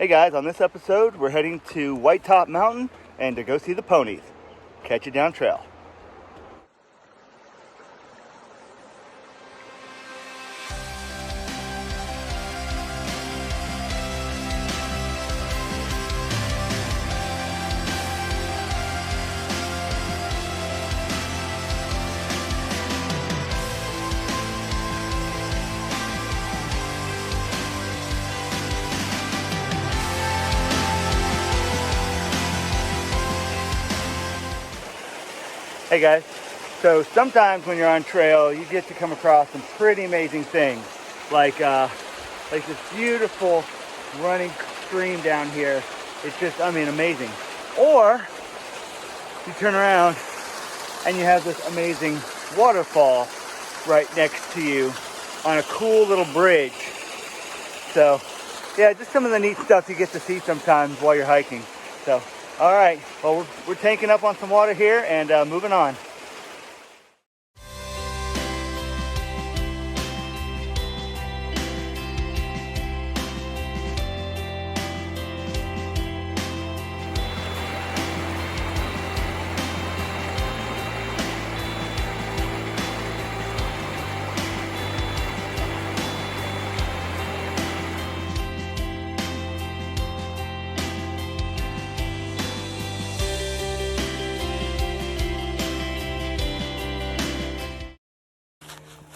Hey guys, on this episode, we're heading to White Top Mountain and to go see the ponies. Catch you down trail. Hey guys, so sometimes when you're on trail, you get to come across some pretty amazing things, like this beautiful running stream down here. It's just, amazing. Or you turn around and you have this amazing waterfall right next to you on a cool little bridge. So yeah, just some of the neat stuff you get to see sometimes while you're hiking. So all right, well, we're tanking up on some water here and moving on.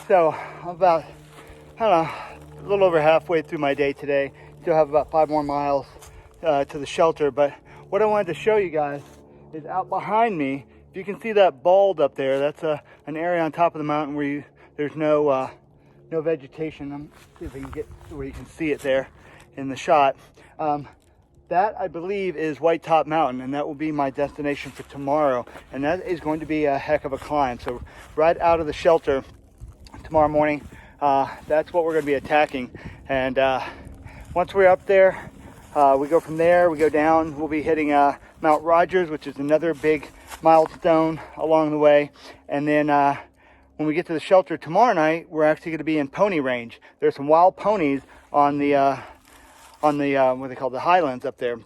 So I'm about, a little over halfway through my day today. Still have about 5 more miles to the shelter. But what I wanted to show you guys is out behind me. If you can see that bald up there, that's an area on top of the mountain where there's no vegetation. I'm see if I can get to where you can see it there in the shot. That, I believe, is White Top Mountain, and that will be my destination for tomorrow. And that is going to be a heck of a climb. So right out of the shelter tomorrow morning, that's what we're going to be attacking. And once we're up there, we go from there, we go down. We'll be hitting Mount Rogers, which is another big milestone along the way. And then when we get to the shelter tomorrow night, we're actually going to be in pony range. There's some wild ponies on the what they call the Highlands up there.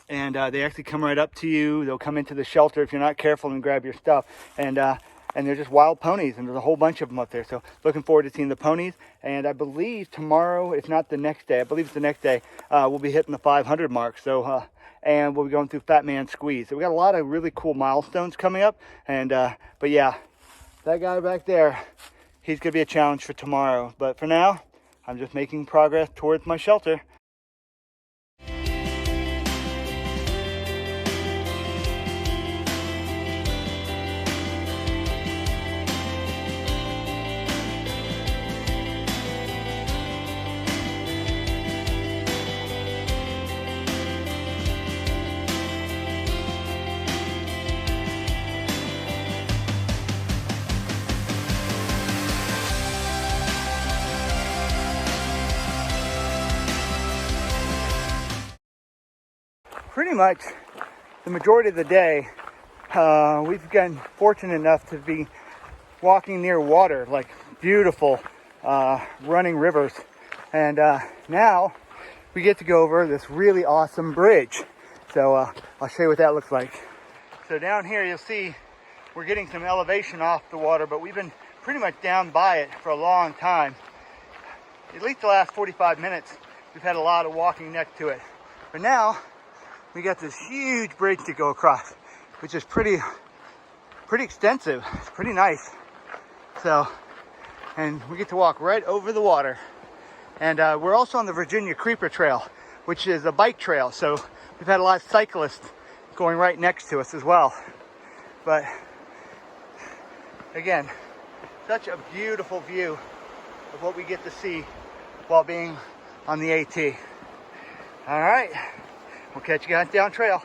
And they actually come right up to you. They'll come into the shelter if you're not careful and grab your stuff. And they're just wild ponies, and there's a whole bunch of them up there. So looking forward to seeing the ponies. And I believe tomorrow, if not the next day, I believe it's the next day, we'll be hitting the 500 mark. So, and we'll be going through Fat Man Squeeze. So we got a lot of really cool milestones coming up. And, but yeah, that guy back there, he's going to be a challenge for tomorrow. But for now, I'm just making progress towards my shelter. Pretty much the majority of the day, we've gotten fortunate enough to be walking near water, like beautiful running rivers. And now we get to go over this really awesome bridge. So I'll show you what that looks like. So down here you'll see we're getting some elevation off the water, but we've been pretty much down by it for a long time. At least the last 45 minutes, we've had a lot of walking next to it. But now we got this huge bridge to go across, which is pretty extensive. It's pretty nice. So, and we get to walk right over the water. And we're also on the Virginia Creeper Trail, which is a bike trail. So we've had a lot of cyclists going right next to us as well. But again, such a beautiful view of what we get to see while being on the AT. All right. We'll catch you guys down trail.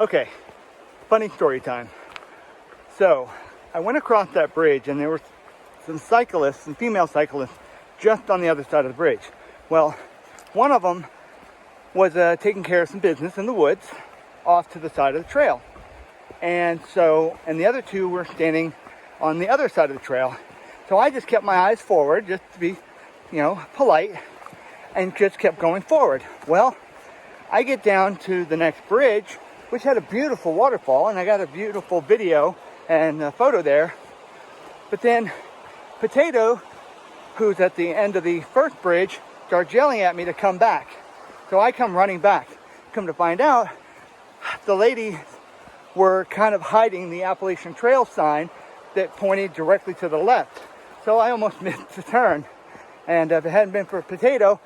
Okay, funny story time. So I went across that bridge and there were some cyclists, some female cyclists, just on the other side of the bridge. Well, one of them was taking care of some business in the woods off to the side of the trail. And the other two were standing on the other side of the trail. So I just kept my eyes forward just to be, polite, and just kept going forward. Well, I get down to the next bridge, which had a beautiful waterfall, and I got a beautiful video and a photo there. But then Potato, who's at the end of the first bridge, starts yelling at me to come back. So I come running back. Come to find out, the ladies were kind of hiding the Appalachian Trail sign that pointed directly to the left. So I almost missed the turn. And if it hadn't been for Potato,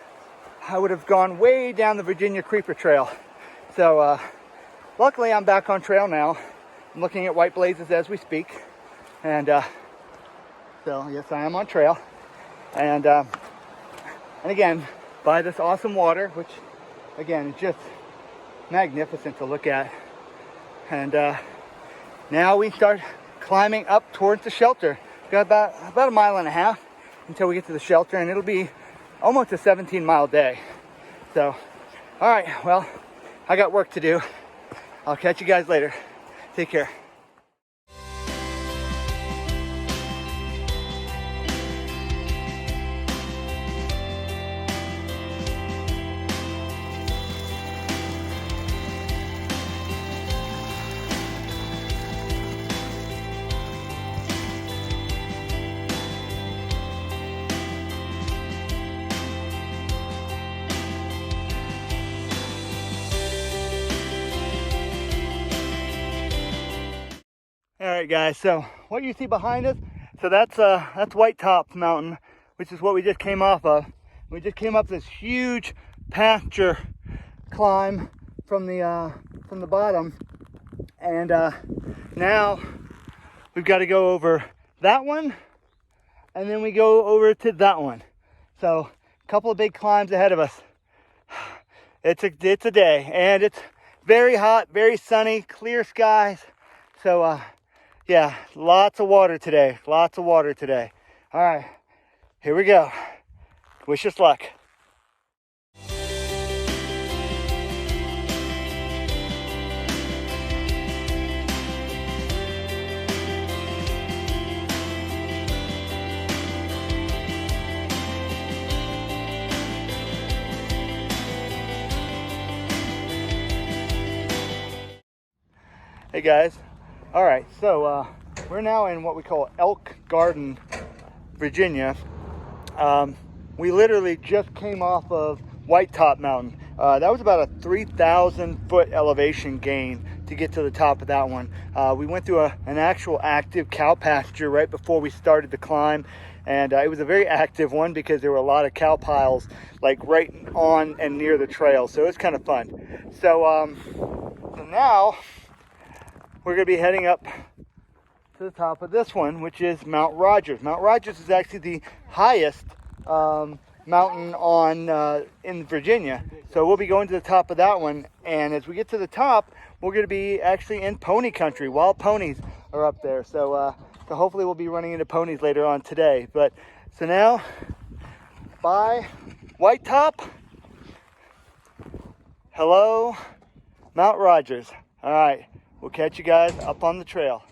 I would have gone way down the Virginia Creeper Trail. So luckily I'm back on trail now. I'm looking at white blazes as we speak. And so yes, I am on trail. And again, by this awesome water, which again is just magnificent to look at. And now we start climbing up towards the shelter. Got about a mile and a half until we get to the shelter, and it'll be almost a 17-mile day. So, all right, well, I got work to do. I'll catch you guys later. Take care. All right, guys, so what you see behind us, so that's White Top Mountain, which is what we just came off of. We just came up this huge pasture climb from the bottom, and now we've got to go over that one, and then we go over to that one. So a couple of big climbs ahead of us. It's a day, and it's very hot, very sunny, clear skies. So yeah, lots of water today. Lots of water today. All right, here we go. Wish us luck. Hey guys. All right, so we're now in what we call Elk Garden, Virginia. We literally just came off of White Top Mountain. That was about a 3,000 foot elevation gain to get to the top of that one. We went through an actual active cow pasture right before we started the climb, and it was a very active one because there were a lot of cow piles like right on and near the trail, so it's kind of fun. So now we're going to be heading up to the top of this one, which is Mount Rogers. Mount Rogers is actually the highest mountain in Virginia. So we'll be going to the top of that one. And as we get to the top, we're going to be actually in pony country. Wild ponies are up there. So hopefully we'll be running into ponies later on today. But so now, bye, White Top. Hello, Mount Rogers. All right. We'll catch you guys up on the trail.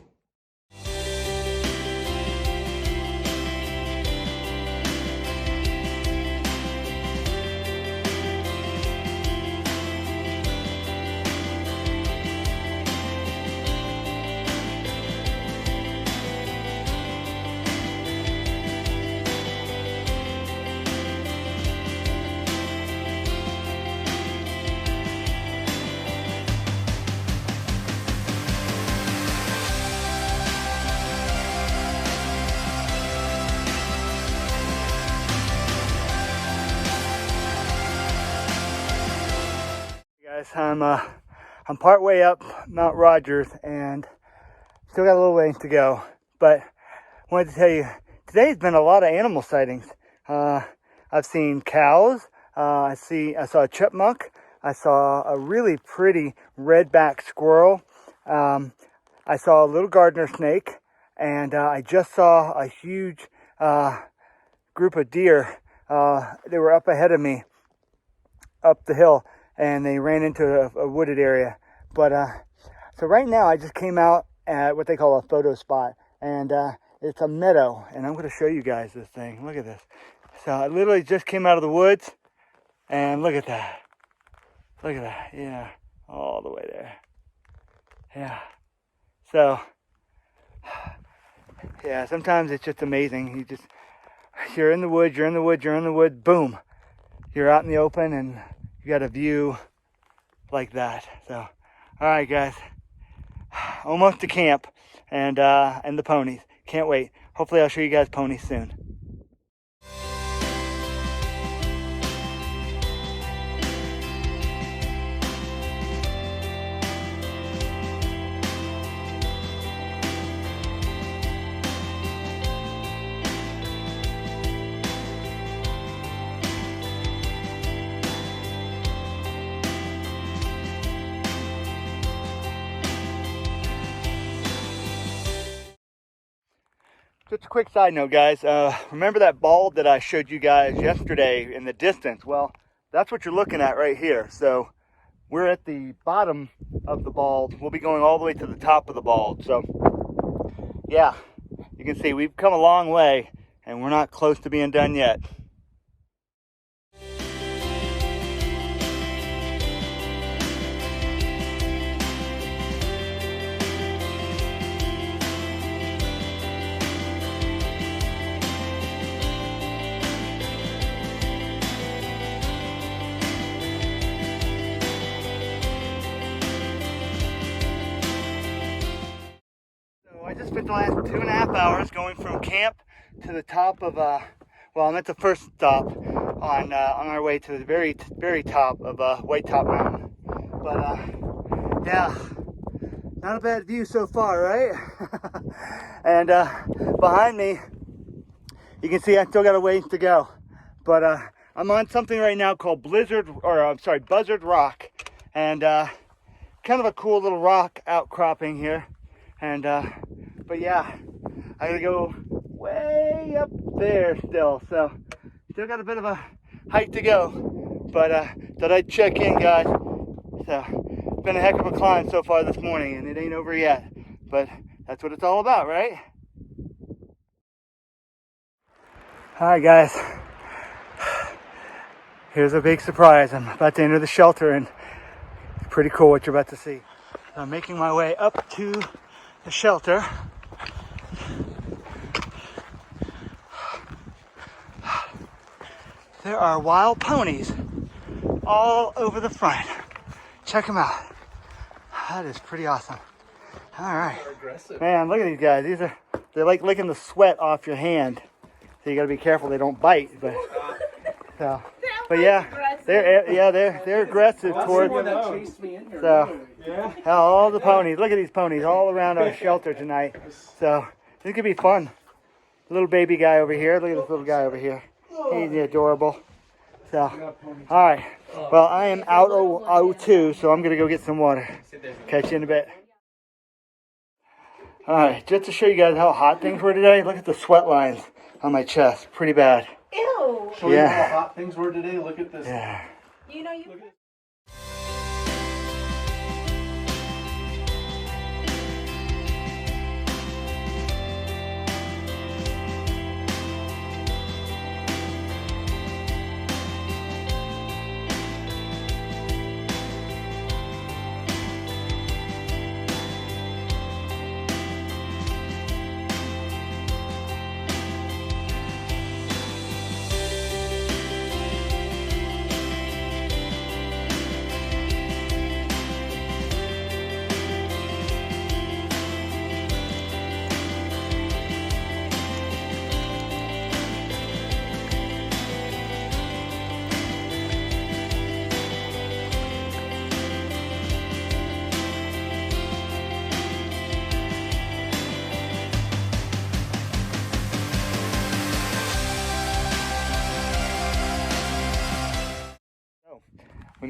I'm part way up Mount Rogers and still got a little ways to go, but I wanted to tell you today's been a lot of animal sightings. I've seen cows, I saw a chipmunk, I saw a really pretty redback squirrel. I saw a little gardener snake, and I just saw a huge group of deer. They were up ahead of me, up the hill, and they ran into a wooded area. But so right now I just came out at what they call a photo spot, and it's a meadow, and I'm going to show you guys this thing. Look at this. So I literally just came out of the woods, and look at that. Look at that. Yeah, all the way there. Yeah. So yeah, sometimes it's just amazing. You're in the woods, boom, you're out in the open, and you got a view like that. So, all right, guys, almost to camp, and the ponies. Can't wait. Hopefully I'll show you guys ponies soon. Just a quick side note, guys. Remember that bald that I showed you guys yesterday in the distance? Well, that's what you're looking at right here. So we're at the bottom of the bald. We'll be going all the way to the top of the bald. So yeah, you can see we've come a long way, and we're not close to being done yet. I just spent the last 2.5 hours going from camp to the top of well, I'm at the first stop on our way to the very top of White Top Mountain. But yeah, not a bad view so far, right? And behind me, you can see I still got a ways to go. But I'm on something right now called Buzzard Rock, and kind of a cool little rock outcropping here. And but yeah, I gotta go way up there still, so still got a bit of a hike to go, but thought I'd check in, guys. So it's been a heck of a climb so far this morning, and it ain't over yet, but that's what it's all about, right? Alright, guys, here's a big surprise. I'm about to enter the shelter, and it's pretty cool what you're about to see. So I'm making my way up to the shelter. There are wild ponies all over the front. Check them out. That is pretty awesome. All right, man, look at these guys. They're like licking the sweat off your hand, so you got to be careful they don't bite. But yeah, they're aggressive towards. So all the ponies. Look at these ponies all around our shelter tonight. So this could be fun. Little baby guy over here. Look at this little guy over here. He's adorable. So, all right. Well, I am out O2, so I'm gonna go get some water. Catch you in a bit. All right, just to show you guys how hot things were today. Look at the sweat lines on my chest. Pretty bad. Ew. Show you how hot things were today. Look at this. Yeah. You know you.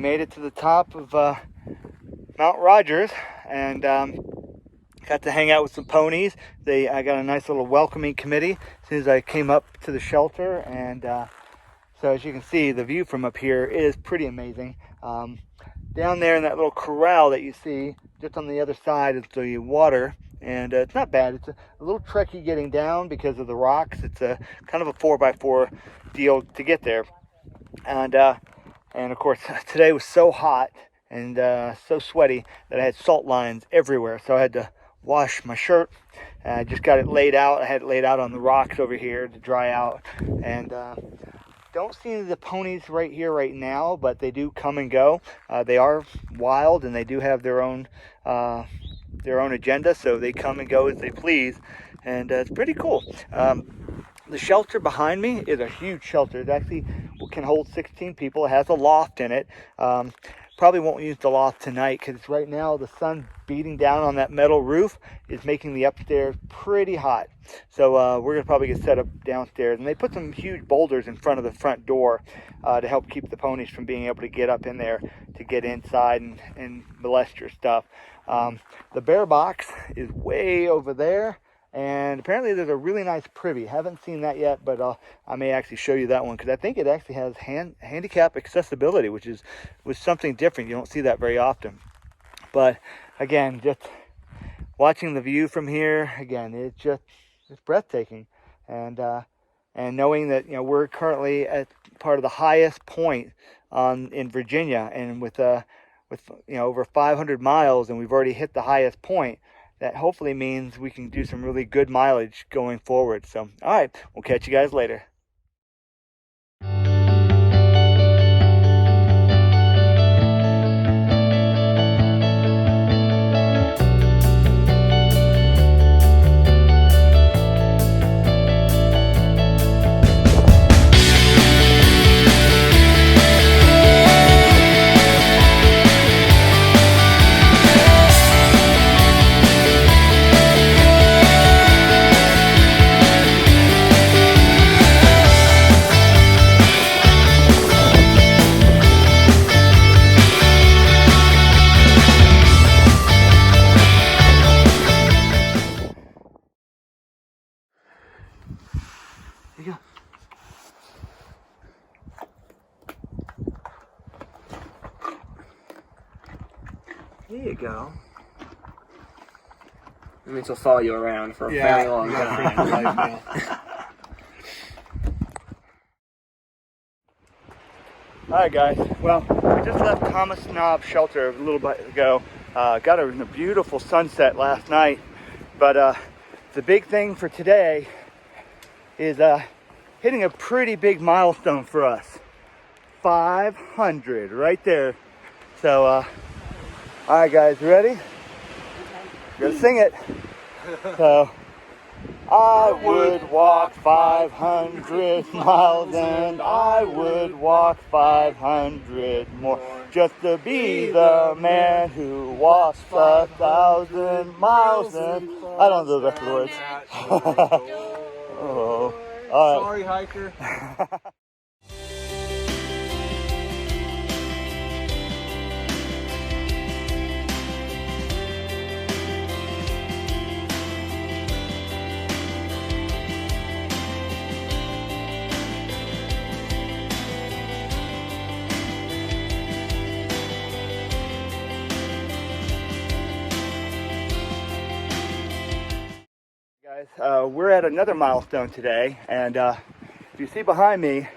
made it to the top of Mount Rogers, and got to hang out with some ponies. I got a nice little welcoming committee as soon as I came up to the shelter, and so as you can see, the view from up here is pretty amazing. Down there in that little corral that you see, just on the other side is the water, and it's not bad. It's a little tricky getting down because of the rocks. It's a kind of a 4x4 deal to get there, and of course today was so hot and so sweaty that I had salt lines everywhere, so I had to wash my shirt. I just got it laid out. I had it laid out on the rocks over here to dry out, and don't see the ponies right here right now, but they do come and go. They are wild, and they do have their own agenda, so they come and go as they please, and it's pretty cool. The shelter behind me is a huge shelter. It actually can hold 16 people. It has a loft in it. Probably won't use the loft tonight because right now the sun beating down on that metal roof is making the upstairs pretty hot. So we're going to probably get set up downstairs. And they put some huge boulders in front of the front door to help keep the ponies from being able to get up in there to get inside and molest your stuff. The bear box is way over there. And apparently there's a really nice privy. Haven't seen that yet, but I may actually show you that one because I think it actually has handicap accessibility, which was something different. You don't see that very often. But again, just watching the view from here, again, it's breathtaking. And knowing that we're currently at part of the highest point in Virginia, and with over 500 miles, and we've already hit the highest point. That hopefully means we can do some really good mileage going forward. So, all right, we'll catch you guys later. There you go. That means he'll follow you around for a very long time. Alright guys, well, we just left Thomas Knob Shelter a little bit ago. Got a beautiful sunset last night, but the big thing for today is hitting a pretty big milestone for us. 500 right there. So alright guys, you ready? Gotta sing it. So, I would walk 500 miles and I would walk 500 more just to be the man who walks 1,000 miles. And I don't know the rest of the words. Oh, all right. Sorry, hiker. We're at another milestone today, and if you see behind me, a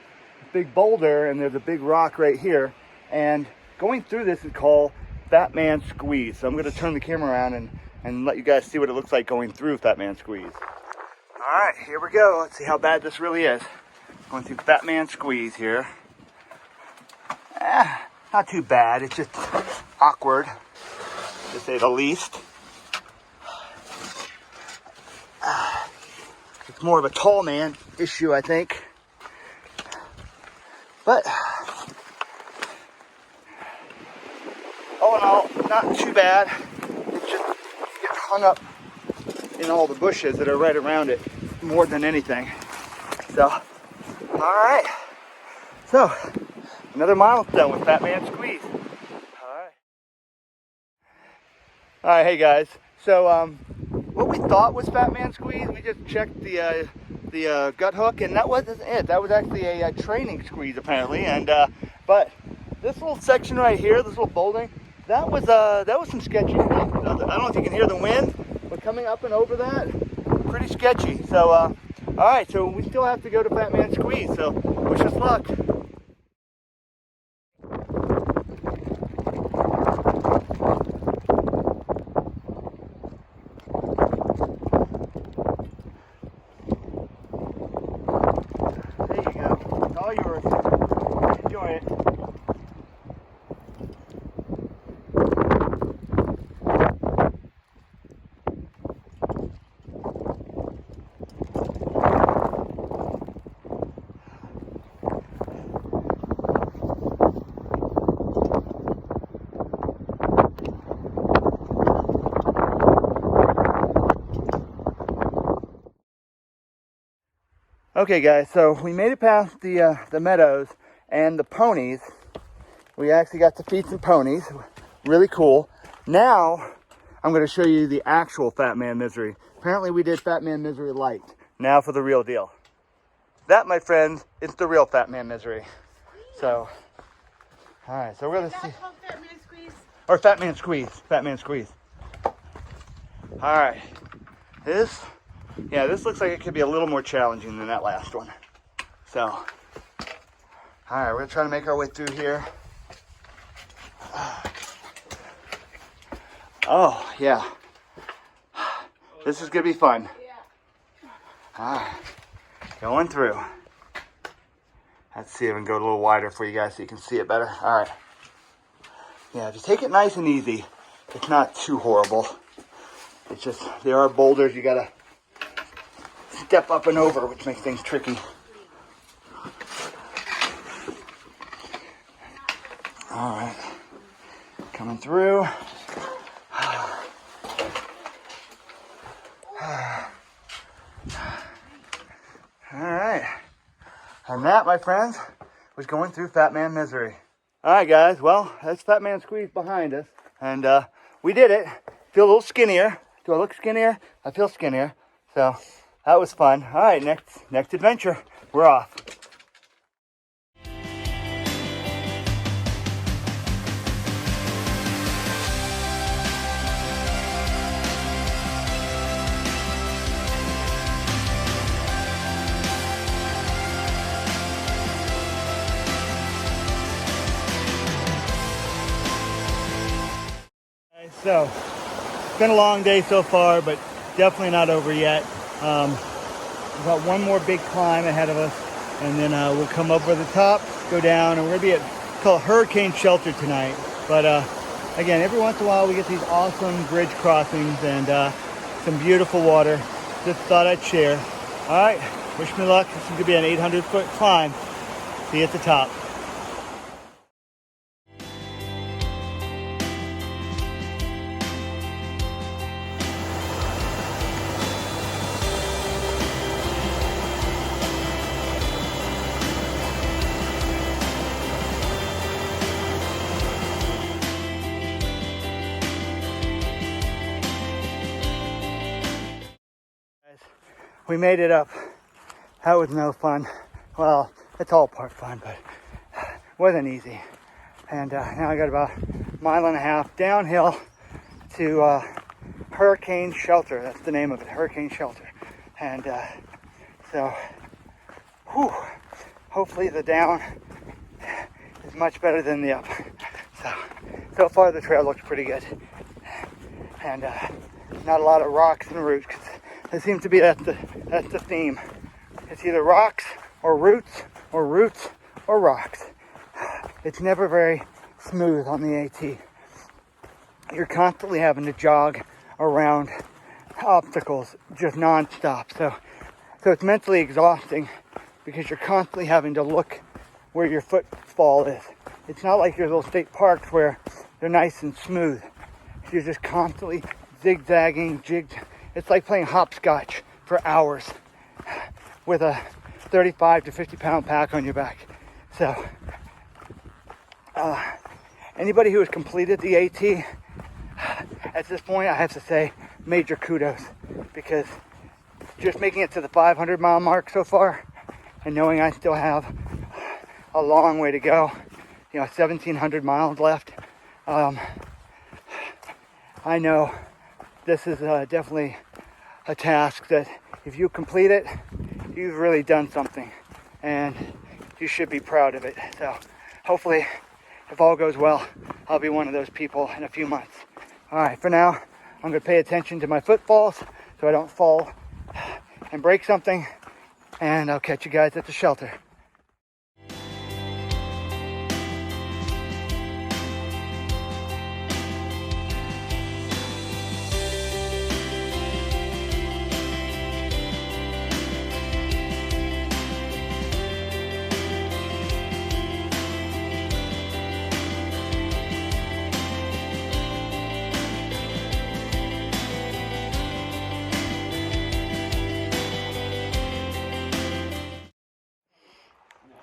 big boulder, and there's a big rock right here, and going through this is called Fat Man Squeeze. So I'm going to turn the camera around and let you guys see what it looks like going through Fat Man Squeeze. All right, here we go. Let's see how bad this really is. Going through Fat Man Squeeze here. Not too bad. It's just awkward, to say the least. It's more of a tall man issue, I think. But all in all, not too bad. It's just you get hung up in all the bushes that are right around it more than anything. So, all right. So, Another milestone with Fat Man Squeeze. All right, hey guys. So what we thought was Fat Man Squeeze, we just checked the gut hook, and that wasn't it. That was actually a training squeeze apparently. And but this little section right here, this little bouldering, that was some sketchy stuff. I don't know if you can hear the wind, but coming up and over that, pretty sketchy. So all right, so we still have to go to Fat Man Squeeze. So wish us luck. Okay guys, so we made it past the meadows and the ponies. We actually got to feed some ponies. Really cool. Now, I'm going to show you the actual Fat Man Misery. Apparently we did Fat Man Misery Light. Now for the real deal. That, my friends, is the real Fat Man Misery. So, alright, so we're going to see. Fat Man Squeeze? Or Fat Man Squeeze. Fat Man Squeeze. Alright. This looks like it could be a little more challenging than that last one. So, all right, we're gonna try to make our way through here. Oh, yeah. This is gonna be fun. All right, going through. Let's see if I can go a little wider for you guys so you can see it better. All right. Yeah, just take it nice and easy. It's not too horrible. It's just, there are boulders you gotta step up and over, which makes things tricky. All right, coming through. All right, and that, my friends, was going through Fat Man Misery. All right, guys, well, that's Fat Man Squeeze behind us, and we did it. Feel a little skinnier. Do I look skinnier? I feel skinnier, so that was fun. All right, next adventure, we're off. So, it's been a long day so far, but definitely not over yet. We've got one more big climb ahead of us, and then we'll come over the top, go down, and we're gonna be called Hurricane Shelter tonight. But again, every once in a while we get these awesome bridge crossings and some beautiful water. Just thought I'd share. All right, wish me luck. This is gonna be an 800-foot climb. See you at the top. We made it up. That was no fun. Well, it's all part fun, but it wasn't easy. And now I got about a mile and a half downhill to Hurricane Shelter. That's the name of it, Hurricane Shelter. And so, hopefully the down is much better than the up. So far the trail looks pretty good. And not a lot of rocks and roots. It seems to be that's the theme. It's either rocks or roots or roots or rocks. It's never very smooth on the AT. You're constantly having to jog around obstacles just non-stop. So it's mentally exhausting because you're constantly having to look where your footfall is. It's not like your little state parks where they're nice and smooth. You're just constantly zigzagging, It's like playing hopscotch for hours with a 35 to 50 pound pack on your back. So Anybody who has completed the AT, at this point, I have to say major kudos, because just making it to the 500 mile mark so far and knowing I still have a long way to go, 1,700 miles left, I know this is definitely a task that if you complete it, you've really done something and you should be proud of it. So hopefully, if all goes well, I'll be one of those people in a few months. All right, for now, I'm going to pay attention to my footfalls so I don't fall and break something, and I'll catch you guys at the shelter.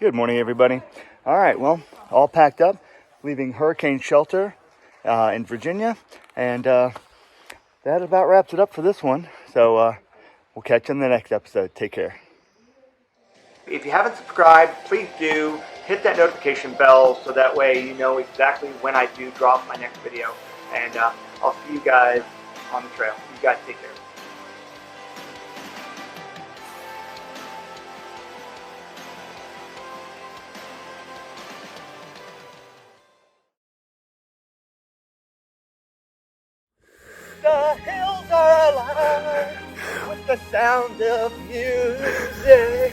Good morning, everybody. All right, well, all packed up, leaving hurricane shelter in Virginia, and that about wraps it up for this one. So we'll catch you in the next episode. Take care. If you haven't subscribed, please do hit that notification bell so that way you know exactly when I do drop my next video. And I'll see you guys on the trail. You guys take care. The hills are alive with the sound of music.